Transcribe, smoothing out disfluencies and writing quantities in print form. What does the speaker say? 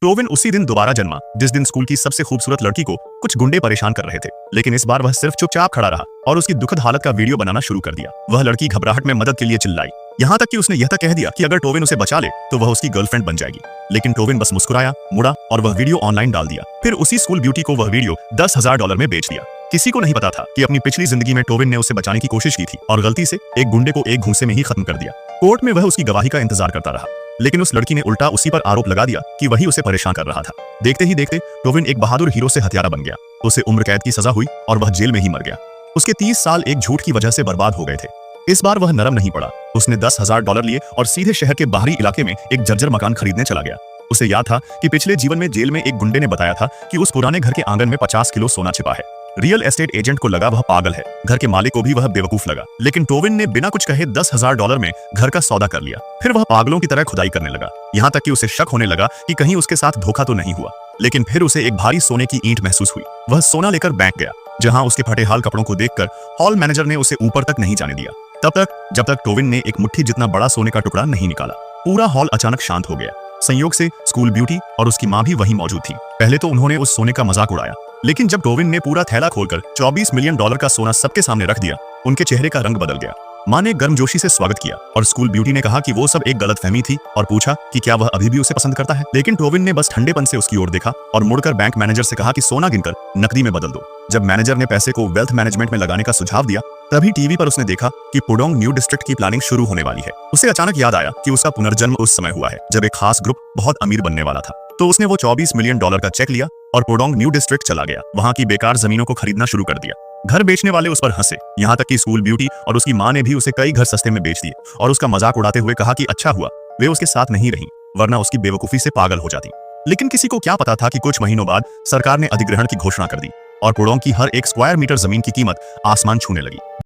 टोविन उसी दिन दोबारा जन्मा जिस दिन स्कूल की सबसे खूबसूरत लड़की को कुछ गुंडे परेशान कर रहे थे, लेकिन इस बार वह सिर्फ चुपचाप खड़ा रहा और उसकी दुखद हालत का वीडियो बनाना शुरू कर दिया। वह लड़की घबराहट में मदद के लिए चिल्लाई, यहाँ तक कि उसने यह तक कह दिया कि अगर टोविन उसे बचा ले तो वह उसकी गर्लफ्रेंड बन जाएगी। लेकिन टोविन बस मुस्कुराया, मुड़ा और वह वीडियो ऑनलाइन डाल दिया। फिर उसी स्कूल ब्यूटी को वह वीडियो $10,000 में बेच दिया। किसी को नहीं पता था कि अपनी पिछली जिंदगी में टोविन ने उसे बचाने की कोशिश की थी और गलती से एक गुंडे को एक घूंसे में ही खत्म कर दिया। कोर्ट में वह उसकी गवाही का इंतजार करता रहा, लेकिन उस लड़की ने उल्टा उसी पर आरोप लगा दिया कि वही उसे परेशान कर रहा था। देखते ही देखते टोविन एक बहादुर हीरो से हत्यारा बन गया। उसे उम्र कैद की सजा हुई और वह जेल में ही मर गया। उसके 30 साल एक झूठ की वजह से बर्बाद हो गए थे। इस बार वह नरम नहीं पड़ा। उसने $10,000 लिए और सीधे शहर के बाहरी इलाके में एक जर्जर मकान खरीदने चला गया। उसे याद था कि पिछले जीवन में जेल में एक गुंडे ने बताया था कि उस पुराने घर के आंगन में 50 किलो सोना छिपा है। रियल एस्टेट एजेंट को लगा वह पागल है, घर के मालिक को भी वह बेवकूफ लगा, लेकिन टोविन ने बिना कुछ कहे $10,000 में घर का सौदा कर लिया। फिर वह पागलों की तरह खुदाई करने लगा, यहाँ तक कि उसे शक होने लगा कि कहीं उसके साथ धोखा तो नहीं हुआ। लेकिन फिर उसे एक भारी सोने की ईंट महसूस हुई। वह सोना लेकर बैंक गया, जहाँ उसके फटे हाल कपड़ों को देखकर हॉल मैनेजर ने उसे ऊपर तक नहीं जाने दिया, तब तक जब तक टोविन ने एक मुट्ठी जितना बड़ा सोने का टुकड़ा नहीं निकाला। पूरा हॉल अचानक शांत हो गया। संयोग से स्कूल ब्यूटी और उसकी माँ भी वहीं मौजूद थी। पहले तो उन्होंने उस सोने का मजाक उड़ाया, लेकिन जब टोविन ने पूरा थैला खोलकर $24 मिलियन का सोना सबके सामने रख दिया, उनके चेहरे का रंग बदल गया। माँ ने गर्मजोशी से स्वागत किया और स्कूल ब्यूटी ने कहा कि वो सब एक गलतफहमी थी और पूछा कि क्या वह अभी भी उसे पसंद करता है। लेकिन टोविन ने बस ठंडेपन से उसकी ओर देखा और मुड़कर बैंक मैनेजर से कहा कि सोना गिनकर नकदी में बदल दो। जब मैनेजर ने पैसे को वेल्थ मैनेजमेंट में लगाने का सुझाव दिया, तभी टीवी पर उसने देखा कि पुडोंग न्यू डिस्ट्रिक्ट की प्लानिंग शुरू होने वाली है। उसे अचानक याद आया कि उसका पुनर्जन्म उस समय हुआ है जब एक खास ग्रुप बहुत अमीर बनने वाला था। तो उसने वो $24 मिलियन का चेक लिया और पुडोंग न्यू डिस्ट्रिक्ट चला गया। वहां की बेकार जमीनों को खरीदना शुरू कर दिया। घर बेचने वाले उस पर हंसे, यहाँ तक कि स्कूल ब्यूटी और उसकी माँ ने भी उसे कई घर सस्ते में बेच दिए और उसका मजाक उड़ाते हुए कहा कि अच्छा हुआ वे उसके साथ नहीं रहीं, वरना उसकी बेवकूफी से पागल हो जाती। लेकिन किसी को क्या पता था कि कुछ महीनों बाद सरकार ने अधिग्रहण की घोषणा कर दी और पुडोंग की हर एक स्क्वायर मीटर जमीन की कीमत आसमान छूने लगी।